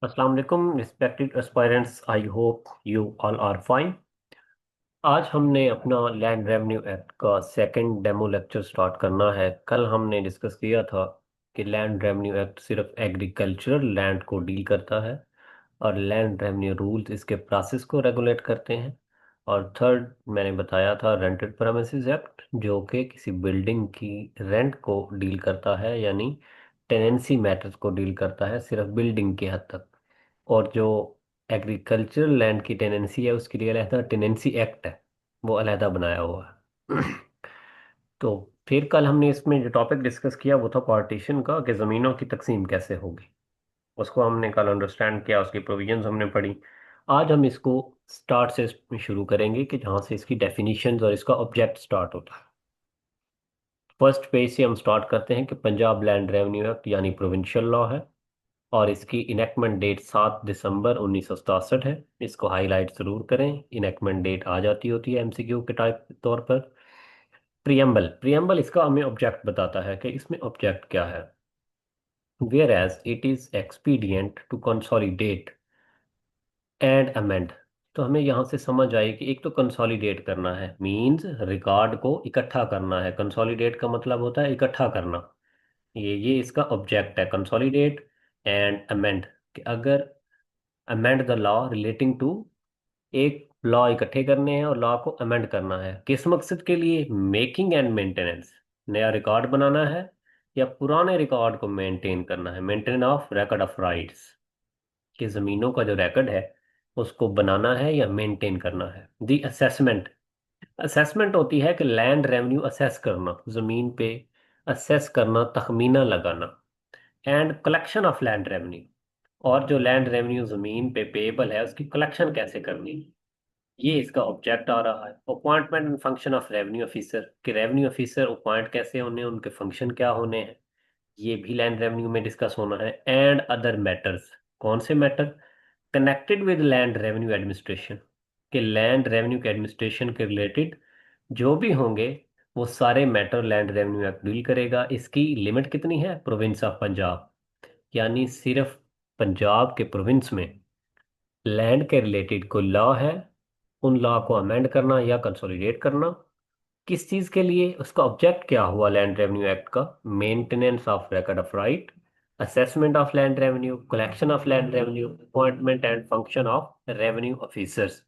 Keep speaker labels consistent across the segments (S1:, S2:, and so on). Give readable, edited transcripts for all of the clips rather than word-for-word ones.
S1: अस्सलाम वालेकुम respected aspirants. I hope you all are fine. आज हमने अपना लैंड रेवेन्यू एक्ट का सेकंड डेमो लेक्चर स्टार्ट करना है। कल हमने डिस्कस किया था कि लैंड रेवेन्यू एक्ट सिर्फ एग्रीकल्चरल लैंड को डील करता है और लैंड रेवेन्यू रूल्स इसके प्रोसेस को रेगुलेट करते हैं। और थर्ड मैंने बताया था रेंटेड प्रेमिसेस एक्ट, जो कि किसी बिल्डिंग की रेंट को डील करता है, यानी टेनेंसी मैटर्स को डील करता है सिर्फ बिल्डिंग की हद तक। और जो एग्रीकल्चरल लैंड की टेनेंसी है उसके लिए अलहदा टेनेंसी एक्ट है, वो अलहदा बनाया हुआ है। तो फिर कल हमने इसमें जो टॉपिक डिस्कस किया वो था पार्टीशन का, कि ज़मीनों की तकसीम कैसे होगी। उसको हमने कल अंडरस्टैंड किया, उसकी प्रोविजंस हमने पढ़ी। आज हम इसको स्टार्ट से शुरू करेंगे, कि जहाँ से इसकी डेफिनेशंस और इसका ऑब्जेक्ट स्टार्ट होता है। फर्स्ट पेज से हम स्टार्ट करते हैं कि पंजाब लैंड रेवेन्यू एक्ट यानी प्रोविंशियल लॉ है, और इसकी इनेक्टमेंट डेट 7 दिसंबर 1967 है। इसको हाईलाइट जरूर करें, इनेक्टमेंट डेट आ जाती होती है एमसीक्यू के टाइप के तौर पर। प्रियम्बल प्रियम्बल इसका हमें ऑब्जेक्ट बताता है कि इसमें ऑब्जेक्ट क्या है। Whereas it is expedient to consolidate and amend. तो हमें यहाँ से समझ आई कि एक तो कंसोलिडेट करना है, मींस रिकॉर्ड को इकट्ठा करना है। कंसोलिडेट का मतलब होता है इकट्ठा करना। ये इसका ऑब्जेक्ट है, कंसोलिडेट एंड अमेंड। कि अगर amend the law relating to, एक लॉ इकट्ठे करने हैं और लॉ को अमेंड करना है, किस मकसद के लिए? मेकिंग एंड मेंटेनेंस, नया रिकॉर्ड बनाना है या पुराने रिकॉर्ड को मेंटेन करना है। Maintain of record of rights, कि जमीनों का जो रिकॉर्ड है उसको बनाना है या मेंटेन करना है। दी असेसमेंट, असेसमेंट होती है कि लैंड रेवेन्यू असेस करना, जमीन पे असेस करना, तखमीना लगाना। And collection of land revenue, और जो लैंड रेवेन्यू जमीन पे पेएबल है उसकी कलेक्शन कैसे करनी, ये इसका ऑब्जेक्ट आ रहा है। Appointment and function of revenue officer, कि रेवेन्यू ऑफिसर अपॉइंट कैसे होने हैं, उनके फंक्शन क्या होने हैं, ये भी लैंड रेवेन्यू में डिस्कस होना है। एंड अदर मैटर्स, कौन से matter? Connected with land revenue administration, के लैंड रेवेन्यू के एडमिनिस्ट्रेशन के रिलेटेड जो भी होंगे वो सारे matter land revenue act deal करेगा। इसकी लिमिट कितनी है? प्रोविंस ऑफ पंजाब, यानी सिर्फ पंजाब के प्रोविंस में लैंड के रिलेटेड कोई लॉ है, उन लॉ को अमेंड करना या कंसोलिडेट करना। किस चीज के लिए? उसका ऑब्जेक्ट क्या हुआ लैंड रेवेन्यू एक्ट का? Maintenance of record of right, assessment of land revenue, collection of land revenue, appointment and function of revenue officers.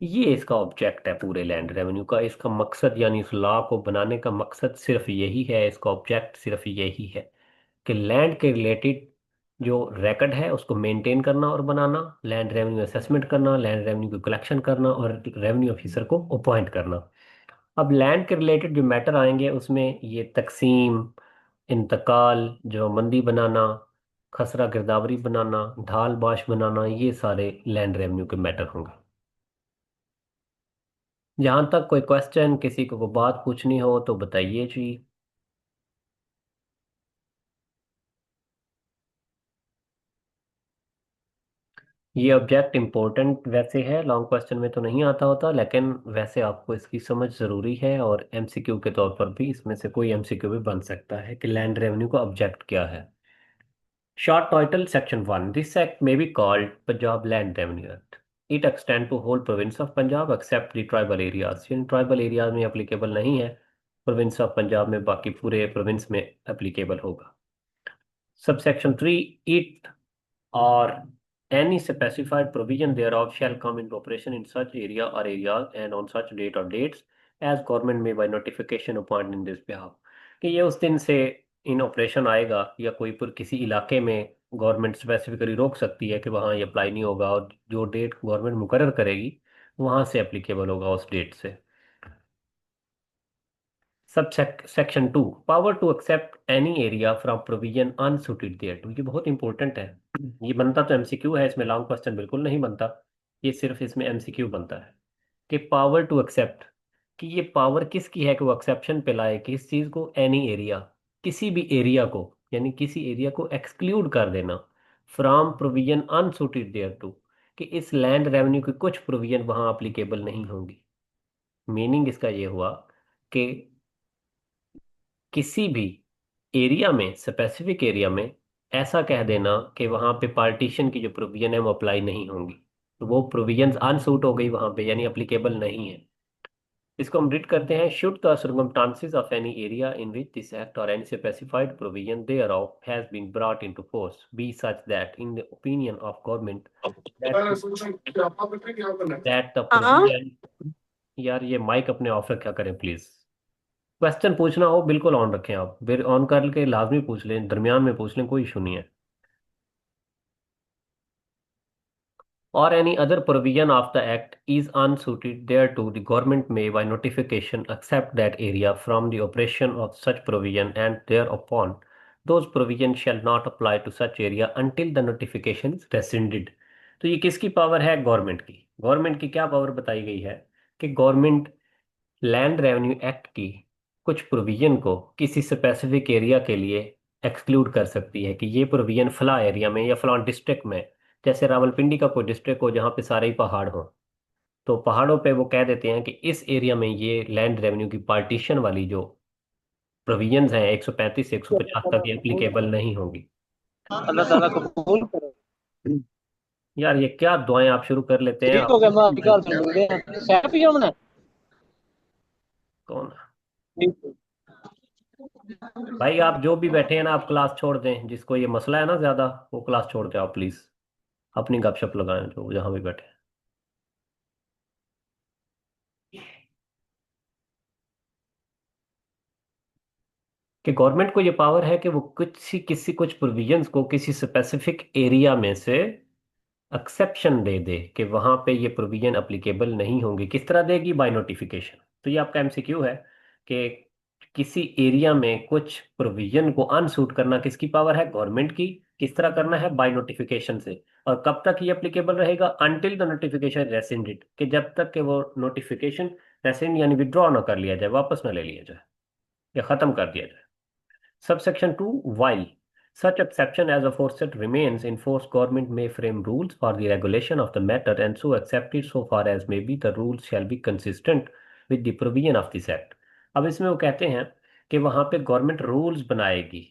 S1: ये इसका ऑब्जेक्ट है पूरे लैंड रेवेन्यू का। इसका मकसद, यानी इस लॉ को बनाने का मकसद सिर्फ यही है, इसका ऑब्जेक्ट सिर्फ यही है कि लैंड के रिलेटेड जो रिकॉर्ड है उसको मेंटेन करना और बनाना, लैंड रेवेन्यू असेसमेंट करना, लैंड रेवेन्यू की कलेक्शन करना और रेवेन्यू ऑफिसर को अपॉइंट करना। अब लैंड के रिलेटेड जो मैटर आएंगे उसमें ये तकसीम, इंतकाल, जो मंदी बनाना, खसरा गिरदावरी बनाना, ढाल बाश बनाना, ये सारे लैंड रेवेन्यू के मैटर होंगे। जहाँ तक कोई क्वेश्चन, किसी को कोई बात पूछनी हो तो बताइए जी। ये ऑब्जेक्ट इम्पोर्टेंट वैसे है, लॉन्ग क्वेश्चन में तो नहीं आता होता, लेकिन वैसे आपको इसकी समझ ज़रूरी है, और एमसीक्यू के तौर पर भी इसमें से कोई एमसीक्यू भी बन सकता है कि लैंड रेवेन्यू का ऑब्जेक्ट क्या है। Short title Section 1. This act may be called Punjab Land Revenue Act. It extends to whole province of Punjab except the tribal areas. In tribal areas में एप्लीकेबल नहीं है, प्रोविंस ऑफ पंजाब में बाकी पूरे province में applicable होगा। Subsection 3. It or any specified provision thereof shall come into operation in such area or areas and on such date or dates as government may by notification appoint in this behalf। कि ये उस दिन से इन operation आएगा, या कोई पर किसी इलाके में गवर्नमेंट स्पेसिफिकली रोक सकती है कि वहाँ ये अप्लाई नहीं होगा, और जो डेट गवर्नमेंट मुकर्रर करेगी वहाँ से एप्लीकेबल होगा उस डेट से। Sub section 2, power to except any area from provision unsuited thereto. ये बहुत इंपॉर्टेंट है। ये बनता तो एमसीक्यू है, इसमें लॉन्ग क्वेश्चन बिल्कुल नहीं बनता। ये सिर्फ इसमें एमसीक्यू बनता है कि पावर टू एक्सेप्ट, कि ये पावर किसकी है कि वो एक्सेप्शन पे लाए किस चीज को? एनी एरिया, किसी भी एरिया को, यानी किसी एरिया को एक्सक्लूड कर देना। From provision unsuited there to, कि इस लैंड रेवेन्यू की कुछ प्रोविजन वहां अप्लीकेबल नहीं होंगी। मीनिंग इसका ये हुआ कि किसी भी एरिया में, स्पेसिफिक एरिया में ऐसा कह देना कि वहां पे पार्टीशन की जो प्रोविजन है वो अप्लाई नहीं होंगी, तो वो प्रोविजन अनसूट हो गई वहां पे, यानी अप्लीकेबल नहीं है। इसको हम रीड करते हैं। Should the circumstances of any area in which this act or any specified provision thereof has been brought into force be such that in the opinion of government that the
S2: हाँ।
S1: provision, यार ये mic अपने of रखा करें please. Question पूछना हो बिल्कुल on रखें, आप फिर ऑन करके लाजमी पूछ लें, दरमियान में पूछ लें, कोई इशू नहीं है। or any other provision of the act is unsuited thereto, the government may by notification accept that area from the operation of such provision, and thereupon those provisions shall not apply to such area until the notification is rescinded। तो ये किसकी power है? Government की। Government की क्या power बताई गई है कि गवर्नमेंट लैंड रेवेन्यू एक्ट की कुछ प्रोविजन को किसी स्पेसिफिक एरिया के लिए एक्सक्लूड कर सकती है कि ये प्रोविजन फला एरिया में या फला डिस्ट्रिक्ट में, जैसे रावलपिंडी का कोई डिस्ट्रिक्ट हो जहाँ पे सारे ही पहाड़ हो, तो पहाड़ों पे वो कह देते हैं कि इस एरिया में ये लैंड रेवेन्यू की पार्टीशन वाली जो प्रोविजंस हैं 135 से 150 तक ये एप्लीकेबल नहीं होंगी।
S2: अल्लाह ताला कबूल करे।
S1: यार ये क्या दुआएं आप शुरू कर लेते हैं
S2: ठीक हो
S1: आप?
S2: गया, मैं आपके घर पे मिलते हैं, सैर पे जाना है।
S1: कौन?
S2: ठीक है।
S1: भाई आप जो भी बैठे हैं ना, आप क्लास छोड़ दें, जिसको ये मसला है ना ज्यादा, वो क्लास छोड़ दें आप प्लीज, अपनी गपशप लगाएं जो जहां भी बैठे हैं। कि गवर्नमेंट को ये पावर है कि वो कुछ प्रोविजंस को किसी स्पेसिफिक एरिया में से एक्सेप्शन दे दे कि वहां पे ये प्रोविजन अप्लीकेबल नहीं होंगी। किस तरह देगी? By notification. तो ये आपका एमसीक्यू है कि किसी एरिया में कुछ प्रोविजन को अनसूट करना किसकी पावर है? गवर्नमेंट की। किस तरह करना है? बाय नोटिफिकेशन से। और कब तक ये अप्लीकेबल रहेगा? अनटिल द नोटिफिकेशन रेसिंडेड, कि जब तक कि वो नोटिफिकेशन रेसिंड यानी विड्रॉ ना कर लिया जाए, वापस ना ले लिया जाए या खत्म कर दिया जाए। Subsection 2, while such exception as aforesaid remains in force, government may frame rules for the regulation of the matter and so accept it so far as may be the rules shall be consistent with the provision of this act। अब इसमें वो कहते हैं कि वहां पे government rules बनाएगी।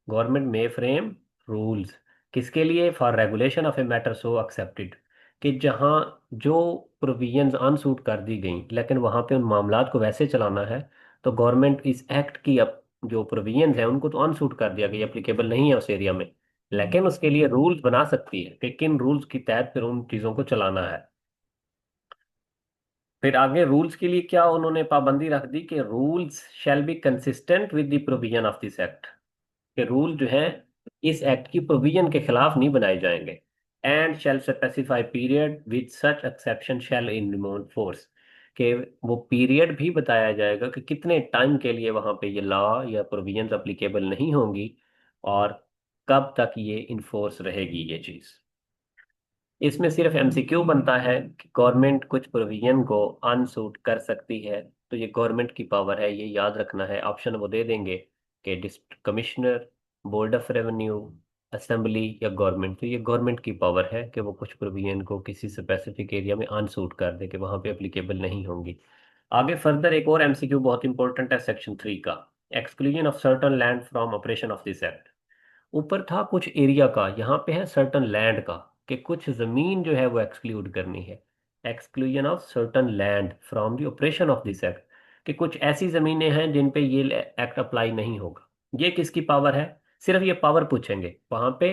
S1: Government may frame rules किसके लिए? For regulation of a matter so accepted, कि जहां जो प्रोविजंस अनसूट कर दी गई लेकिन वहां पे उन मामलात को वैसे चलाना है, तो गवर्नमेंट इस एक्ट की जो प्रोविजंस है उनको तो अनसूट कर दिया गया, एप्लीकेबल नहीं है उस एरिया में, लेकिन उसके लिए रूल्स बना सकती है कि किन रूल्स के तहत फिर उन चीजों को चलाना है। फिर आगे रूल्स के लिए क्या उन्होंने पाबंदी रख दी कि rules shall be consistent with the provision of this act, के रूल जो है इस एक्ट की प्रोविजन के खिलाफ नहीं बनाए जाएंगे। And shall specify period with such exception shall in remain force, के वो पीरियड भी बताया जाएगा कि कितने टाइम के लिए वहां पे ये लॉ या प्रोविजंस अप्लीकेबल नहीं होंगी और कब तक ये इन्फोर्स रहेगी ये चीज। इसमें सिर्फ एमसीक्यू बनता है कि गवर्नमेंट कुछ प्रोविजन को अनसूट कर सकती है, तो ये गवर्नमेंट की पावर है, ये याद रखना है। ऑप्शन वो दे देंगे कि district commissioner, board of revenue, assembly या गवर्नमेंट। तो ये गवर्नमेंट की पावर है कि वो कुछ प्रोविजन को किसी स्पेसिफिक एरिया में अनसूट कर दे कि वहां पे एप्लीकेबल नहीं होंगी। आगे फर्दर एक और एमसीक्यू बहुत इंपॉर्टेंट है सेक्शन 3 का, exclusion of certain land from operation of this act. ऊपर था कुछ एरिया का, यहाँ पे है सर्टन लैंड का, कि कुछ जमीन जो है वो एक्सक्लूड करनी है। Exclusion of certain land from the operation of this act, कि कुछ ऐसी जमीनें हैं जिन पे ये एक्ट अप्लाई नहीं होगा। ये किसकी पावर है? सिर्फ ये पावर पूछेंगे वहां पे।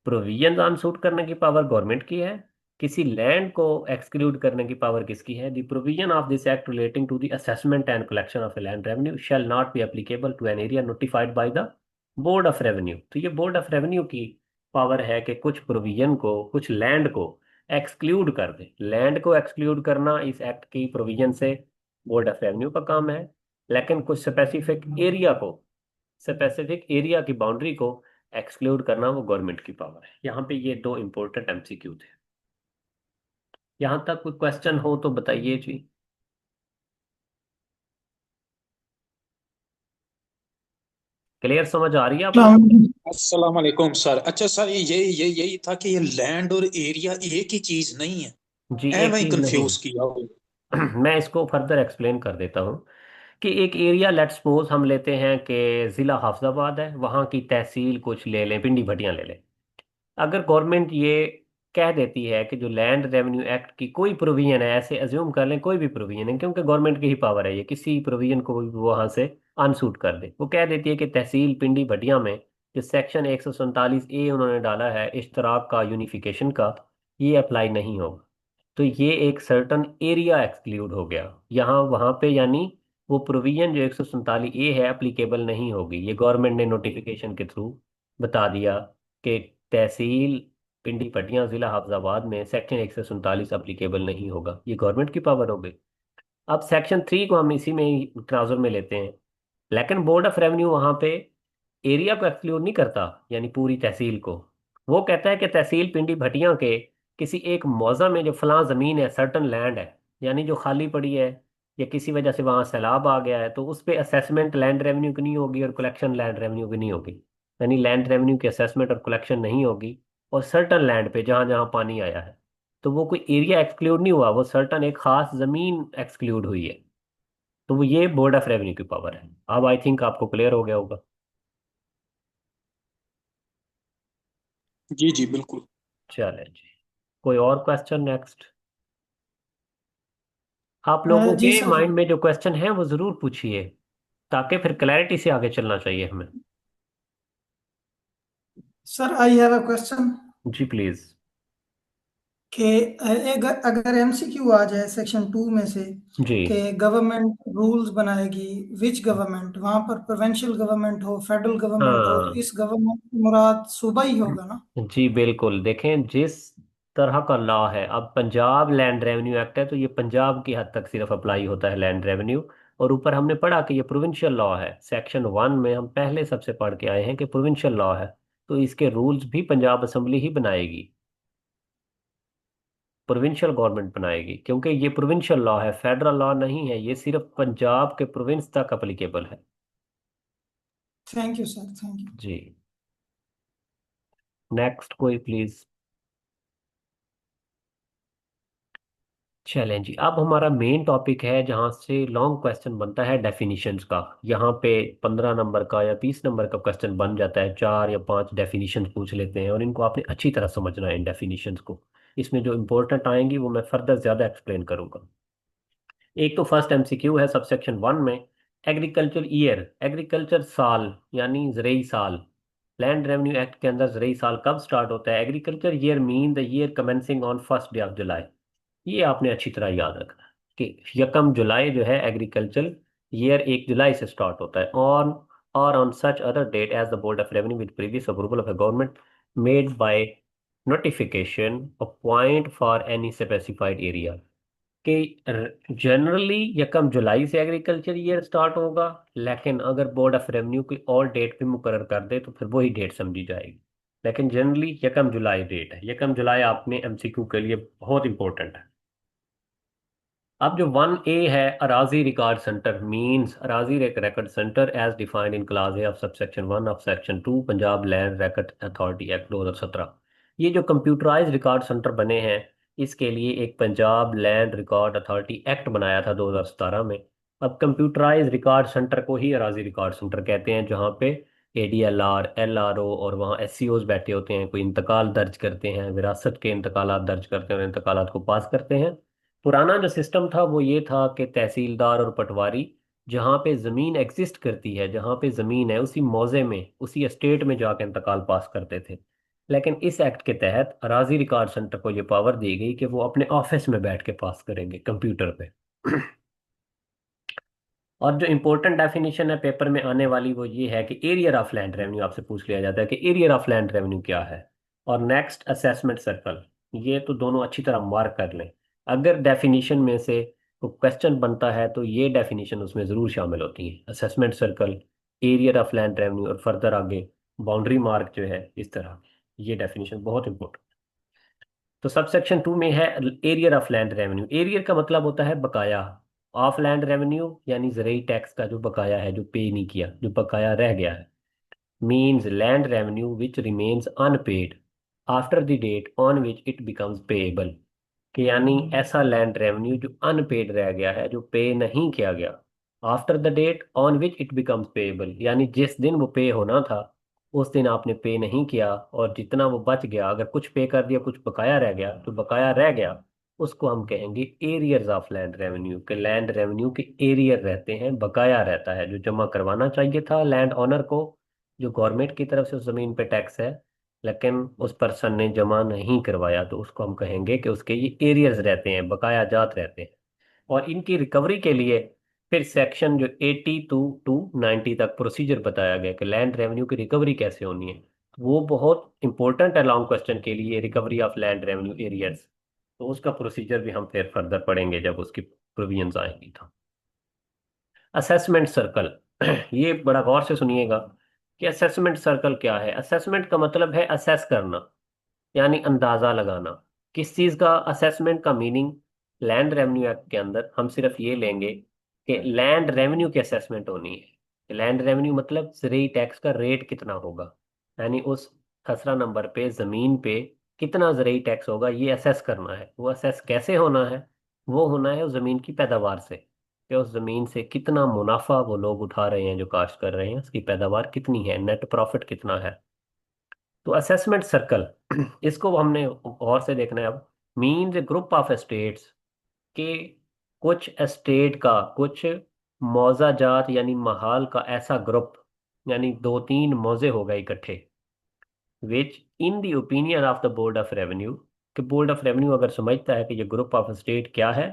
S1: प्रोविजन अनसूट करने की पावर गवर्नमेंट की है। किसी लैंड को एक्सक्लूड करने की पावर किसकी है? The provision of this act relating to the assessment and collection of a land revenue shall not be applicable to an area notified by the board of revenue. तो ये board of revenue की power है कि कुछ provision को, कुछ land को exclude कर दे। लैंड को एक्सक्लूड करना इस एक्ट की प्रोविजन से बोर्ड ऑफ रेवेन्यू का काम है, लेकिन कुछ स्पेसिफिक एरिया की बाउंड्री को एक्सक्लूड करना वो गवर्नमेंट की पावर है। यहाँ पे ये दो इंपॉर्टेंट एमसीक्यू थे। यहाँ तक कोई क्वेश्चन हो तो बताइए जी। क्लियर समझ आ रही है आपको?
S3: अस्सलाम वालेकुम सर। अच्छा सर, ये यही था कि ये लैंड और एरिया एक ही चीज नहीं है।
S1: जी, एक
S3: एवं ही
S1: चीज नहीं।
S3: कंफ्यूज किया हो।
S1: मैं इसको फर्दर एक्सप्लेन कर देता हूँ कि एक एरिया, लेट्स सपोज हम लेते हैं कि ज़िला हाफिजाबाद है, वहाँ की तहसील कुछ ले लें, पिंडी भटियाँ ले लें। अगर गवर्नमेंट ये कह देती है कि जो लैंड रेवेन्यू एक्ट की कोई प्रोविजन है, ऐसे अज्यूम कर लें कोई भी प्रोविजन है, क्योंकि गवर्नमेंट की ही पावर है, ये किसी प्रोविजन को भी वहां से अनसूट कर दे, वो कह देती है कि तहसील पिंडी भटिया में जो सेक्शन 147A उन्होंने डाला है इश्तराक का, यूनिफिकेशन का, ये अप्लाई नहीं होगा। तो ये एक सर्टन एरिया एक्सक्लूड हो गया यहाँ वहां पे, यानी वो प्रोविजन जो 147A है अप्लीकेबल नहीं होगी। ये गवर्नमेंट ने नोटिफिकेशन के थ्रू बता दिया कि तहसील पिंडी पटियां जिला हाफिजाबाद में सेक्शन 147 अप्लीकेबल नहीं होगा। ये गवर्नमेंट की पावर हो गई। अब सेक्शन 3 को हम इसी में ही ट्रांसफर में लेते हैं, लेकिन बोर्ड ऑफ रेवेन्यू वहां पे एरिया को एक्सक्लूड नहीं करता, यानी पूरी तहसील को। वो कहता है कि तहसील पिंडी भटियां के किसी एक मौजा में जो फलां जमीन है, सर्टन लैंड है, यानी जो खाली पड़ी है या किसी वजह से वहां सैलाब आ गया है, तो उस पे असेसमेंट लैंड रेवेन्यू की नहीं होगी और कलेक्शन लैंड रेवेन्यू की नहीं होगी। यानी लैंड रेवेन्यू की असेसमेंट और कलेक्शन नहीं होगी। और सर्टन लैंड पे जहां जहां पानी आया है, तो वो कोई एरिया एक्सक्लूड नहीं हुआ, वो सर्टन एक खास जमीन एक्सक्लूड हुई है। तो वो ये बोर्ड ऑफ रेवेन्यू की पावर है। अब आई थिंक आपको क्लियर हो गया होगा।
S3: जी जी बिल्कुल।
S1: चले जी, कोई और क्वेश्चन नेक्स्ट? आप लोगों
S4: जी
S1: के
S4: सर।
S1: माइंड में जो क्वेश्चन है वो जरूर पूछिए, ताकि फिर क्लैरिटी से आगे चलना चाहिए हमें।
S4: Sir I have a question
S1: जी प्लीज।
S4: कि अगर एमसीक्यू आ जाए सेक्शन 2 में से
S1: जी
S4: कि गवर्नमेंट रूल्स बनाएगी, विच गवर्नमेंट, वहां पर प्रोविंशियल गवर्नमेंट हो, फेडरल गवर्नमेंट हो,
S1: हाँ।
S4: इस गवर्नमेंट की मुराद सूबा ही होगा ना?
S1: जी बिल्कुल, देखें जिस तरह का लॉ है, अब पंजाब लैंड रेवेन्यू एक्ट है तो ये पंजाब की हद तक सिर्फ अप्लाई होता है लैंड रेवेन्यू। और ऊपर हमने पढ़ा कि ये प्रोविंशियल लॉ है, सेक्शन 1 में हम पहले सबसे पढ़ के आए हैं कि प्रोविंशियल लॉ है, तो इसके रूल्स भी पंजाब असेंबली ही बनाएगी, प्रोविंशियल गवर्नमेंट बनाएगी, क्योंकि ये प्रोविंशियल लॉ है, फेडरल लॉ नहीं है, ये सिर्फ पंजाब के प्रोविंस तक अप्लीकेबल है।
S4: Thank you sir, thank you.
S1: जी, नेक्स्ट कोई प्लीज। चलें जी, अब हमारा मेन टॉपिक है जहाँ से लॉन्ग क्वेश्चन बनता है डेफिनेशंस का। यहाँ पे 15 नंबर का या 20 नंबर का क्वेश्चन बन जाता है, 4 या 5 डेफिनेशंस पूछ लेते हैं और इनको आपने अच्छी तरह समझना है इन डेफिनेशंस को। इसमें जो इंपॉर्टेंट आएंगी वो मैं फर्दर ज़्यादा एक्सप्लेन करूंगा। एक तो फर्स्ट एमसीक्यू है सबसेक्शन 1 में, एग्रीकल्चर ईयर, एग्रीकल्चर साल यानी ज़रूरी साल। लैंड रेवेन्यू एक्ट के अंदर ज़रूरी साल कब स्टार्ट होता है? Agriculture year mean the year commencing on first day of July. ये आपने अच्छी तरह याद रखना है कि यकम जुलाई जो है एग्रीकल्चर ईयर 1 जुलाई से स्टार्ट होता है, on or on such other date as the board of revenue with previous approval of a government made by notification of point for any specified area। कि जनरली यकम जुलाई से एग्रीकल्चर ईयर स्टार्ट होगा, लेकिन अगर board of revenue कोई और date भी मुकर्रर कर दे तो फिर वही डेट समझी जाएगी। लेकिन जनरली यकम जुलाई डेट है। यकम जुलाई आपने एमसीक्यू के लिए बहुत इंपॉर्टेंट है। अब जो 1A है, अराजी रिकॉर्ड सेंटर मींस अराजी record centre as defined in clause A of subsection 1 of section 2 Punjab land record authority act 2017। ये जो कंप्यूटराइज रिकॉर्ड सेंटर बने हैं, इसके लिए एक Punjab land record authority act बनाया था 2017 में। अब कंप्यूटराइज रिकॉर्ड सेंटर को ही अराजी रिकॉर्ड सेंटर कहते हैं, जहाँ पे ADLR LRO और वहाँ SCOs बैठे होते हैं, कोई इंतकाल दर्ज करते हैं, विरासत के इंतकालात दर्ज करते हैं और इंतकालात को पास करते हैं। पुराना जो सिस्टम था वो ये था कि तहसीलदार और पटवारी जहाँ पे ज़मीन एग्जिस्ट करती है, जहाँ पे ज़मीन है, उसी मौजे में उसी एस्टेट में जाके इंतकाल पास करते थे। लेकिन इस एक्ट के तहत अराजी रिकॉर्ड सेंटर को ये पावर दी गई कि वो अपने ऑफिस में बैठ के पास करेंगे कंप्यूटर पे। और जो इम्पोर्टेंट डेफिनेशन है पेपर में आने वाली वो ये है कि एरियर ऑफ लैंड रेवेन्यू आपसे पूछ लिया जाता है कि एरियर ऑफ लैंड रेवेन्यू क्या है। और नेक्स्ट असेसमेंट सर्कल, ये तो दोनों अच्छी तरह मार्क कर लें। अगर डेफिनेशन में से कोई क्वेश्चन बनता है तो ये डेफिनेशन उसमें ज़रूर शामिल होती है, assessment circle, arrear of land revenue और फर्दर आगे बाउंड्री मार्क जो है, इस तरह ये डेफिनेशन बहुत इंपॉर्टेंट। तो सबसेक्शन 2 में है arrear of land revenue. Arrear का मतलब होता है बकाया, ऑफ लैंड रेवेन्यू यानी ज़रूरी टैक्स का जो बकाया है, जो पे नहीं किया, जो बकाया रह गया है। Means land revenue which remains unpaid after the date on which it becomes payable. कि यानी ऐसा लैंड रेवेन्यू जो अनपेड रह गया है, जो पे नहीं किया गया, after the date on which it becomes payable, यानी जिस दिन वो पे होना था उस दिन आपने पे नहीं किया, और जितना वो बच गया, अगर कुछ पे कर दिया कुछ बकाया रह गया, तो बकाया रह गया उसको हम कहेंगे एरियर्स ऑफ लैंड रेवेन्यू, के लैंड रेवेन्यू के एरियर रहते हैं, बकाया रहता है जो जमा करवाना चाहिए था लैंड ऑनर को, जो गवर्नमेंट की तरफ से उस जमीन पे टैक्स है, लेकिन उस पर्सन ने जमा नहीं करवाया, तो उसको हम कहेंगे कि उसके ये एरियर्स रहते हैं, बकाया जात रहते हैं। और इनकी रिकवरी के लिए फिर सेक्शन जो 82 to 90 तक प्रोसीजर बताया गया कि लैंड रेवेन्यू की रिकवरी कैसे होनी है। वो बहुत इंपॉर्टेंट है लॉन्ग क्वेश्चन के लिए, recovery of land revenue arrears. तो उसका प्रोसीजर भी हम फिर फर्दर पढ़ेंगे जब उसकी प्रोविजंस आएंगी। तो असेसमेंट सर्कल ये बड़ा गौर से सुनिएगा कि असेसमेंट सर्कल क्या है। असेसमेंट का मतलब है असेस करना, यानी अंदाजा लगाना। किस चीज का असेसमेंट का मीनिंग, लैंड रेवेन्यू एक्ट के अंदर हम सिर्फ ये लेंगे कि लैंड रेवेन्यू की असेसमेंट होनी है। लैंड रेवेन्यू मतलब ज़रूरी टैक्स का रेट कितना होगा, यानी उस खसरा नंबर पे जमीन पे कितना ज़रूरी टैक्स होगा, ये असेस करना है। वो असेस कैसे होना है, वो होना है उस जमीन की पैदावार से, कि उस जमीन से कितना मुनाफा वो लोग उठा रहे हैं जो काश्त कर रहे हैं, उसकी पैदावार कितनी है, नेट प्रॉफिट कितना है। तो असेसमेंट सर्कल इसको हमने गौर से देखना है। अब मीन्स ग्रुप ऑफ एस्टेट्स के, कुछ एस्टेट का, कुछ मौजा जात यानी महाल का ऐसा ग्रुप, यानी दो तीन मौजे हो गए इकट्ठे, which in the opinion of the board of revenue, कि बोर्ड ऑफ रेवेन्यू अगर समझता है कि ये ग्रुप ऑफ एस्टेट क्या है,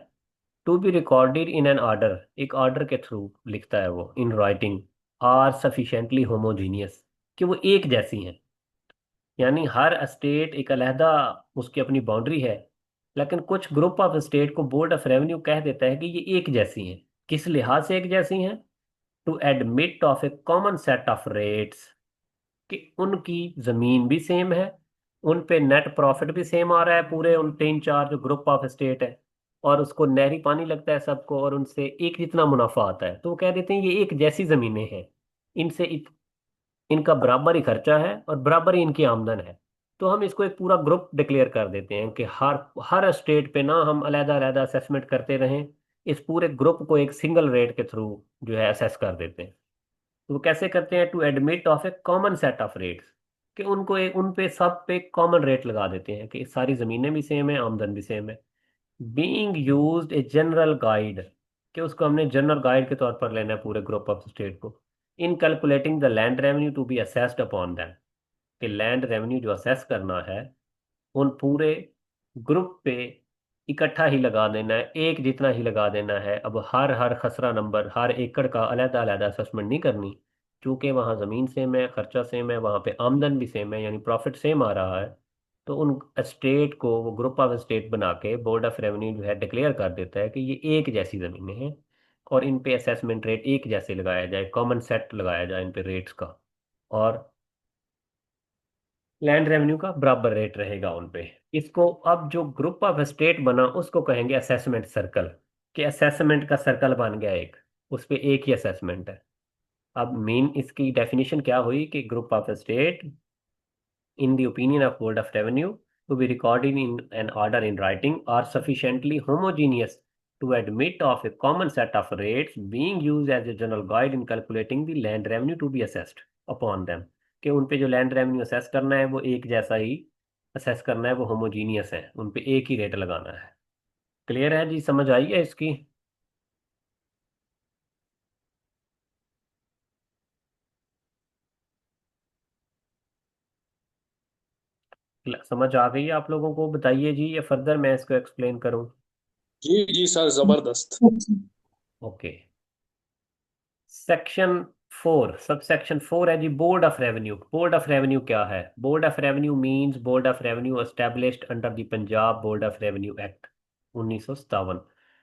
S1: to be recorded in an order, एक ऑर्डर के थ्रू लिखता है वो, in writing, are sufficiently homogeneous, कि वो एक जैसी हैं। यानी हर स्टेट एक अलहदा उसकी अपनी बाउंड्री है, लेकिन कुछ ग्रुप ऑफ स्टेट को बोर्ड ऑफ रेवेन्यू कह देता है कि ये एक जैसी हैं। किस लिहाज से एक जैसी हैं, to admit of a common set of rates, कि उनकी जमीन भी सेम है, उन पे नेट प्रॉफिट भी सेम आ रहा है, पूरे उन तीन चार जो ग्रुप ऑफ स्टेट है, और उसको नहरी पानी लगता है सबको, और उनसे एक जितना मुनाफा आता है, तो वो कह देते हैं ये एक जैसी जमीनें हैं, इनसे इनका बराबर ही खर्चा है और बराबर ही इनकी आमदन है। तो हम इसको एक पूरा ग्रुप डिक्लेयर कर देते हैं कि हर हर स्टेट पे ना हम अलहदा अलहदा असेसमेंट करते रहें, इस पूरे ग्रुप को एक सिंगल रेट के थ्रू जो है असेस कर देते हैं। तो वो कैसे करते हैं, to admit of a common set of rates, कि उनको एक उन पे सब पे कॉमन रेट लगा देते हैं कि सारी ज़मीनें भी सेम है, आमदन भी सेम है। Being used a general guide, कि उसको हमने जनरल गाइड के तौर पर लेना है पूरे ग्रुप ऑफ स्टेट को, in calculating the land revenue to be assessed upon them, कि लैंड रेवेन्यू जो असेस करना है उन पूरे ग्रुप पे इकट्ठा ही लगा देना है, एक जितना ही लगा देना है। अब हर हर खसरा नंबर, हर एकड़ का अलग अलग असेसमेंट नहीं करनी, क्योंकि वहाँ ज़मीन सेम है, खर्चा सेम है, वहाँ पे आमदन भी सेम है, यानी प्रॉफिट सेम आ रहा है। तो उन स्टेट को वो ग्रुप ऑफ स्टेट बना के बोर्ड ऑफ रेवेन्यू जो है डिक्लेयर कर देता है कि ये एक जैसी ज़मीनें हैं, और इन पे असेसमेंट रेट एक जैसे लगाया जाए, कॉमन सेट लगाया जाए इन पे रेट्स का, और लैंड रेवेन्यू का बराबर रेट रहेगा उन पे। इसको अब जो ग्रुप ऑफ स्टेट बना उसको कहेंगे असेसमेंट सर्कल, कि असेसमेंट का सर्कल बन गया एक, उस पे एक ही असेसमेंट है। अब मेन इसकी डेफिनेशन क्या हुई कि group of state in the opinion of board of revenue to be recorded in an order in writing are sufficiently homogeneous to admit of a common set of rates being used as a general guide in calculating the land revenue to be assessed upon them, कि उन पे जो land revenue assess करना है वो एक जैसा ही assess करना है, वो होमोजीनियस है, उन पे एक ही रेट लगाना है। क्लियर है जी, समझ आई है इसकी? समझ आ गई है आप लोगों को? बताइए जी, या फर्दर मैं इसको एक्सप्लेन करूं?
S3: जी जी सर, जबरदस्त।
S1: ओके। सेक्शन 4, सब सेक्शन 4 है जी, board of revenue. Board of revenue क्या है? Board of revenue means board of revenue established under the Punjab board of revenue act 1957,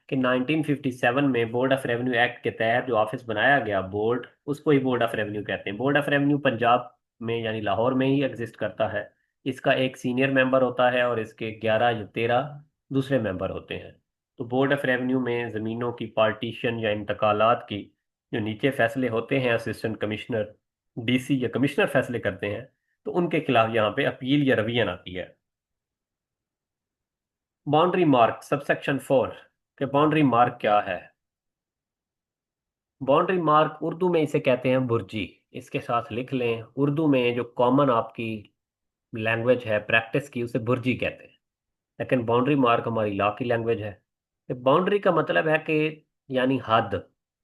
S1: कि 1957 में बोर्ड ऑफ रेवेन्यू एक्ट के तहत जो ऑफिस बनाया गया बोर्ड, उसको ही बोर्ड ऑफ रेवेन्यू कहते हैं। बोर्ड ऑफ रेवेन्यू पंजाब में यानी लाहौर में ही एग्जिस्ट करता है। इसका एक सीनियर मेंबर होता है और इसके 11 या 13 दूसरे मेंबर होते हैं। तो बोर्ड ऑफ रेवेन्यू में ज़मीनों की पार्टीशन या इंतकालात की जो नीचे फैसले होते हैं, असिस्टेंट कमिश्नर, डीसी या कमिश्नर फैसले करते हैं, तो उनके खिलाफ यहाँ पे अपील या रवियन आती है। बाउंड्री मार्क, सबसेक्शन 4, के बाउंड्री मार्क क्या है? बाउंड्री मार्क उर्दू में इसे कहते हैं बुर्जी। इसके साथ लिख लें, उर्दू में जो कॉमन आपकी लैंग्वेज है प्रैक्टिस की, उसे बुर्जी कहते हैं। लेकिन बाउंड्री मार्क हमारी लॉ की लैंग्वेज है। बाउंड्री का मतलब है कि यानी हद,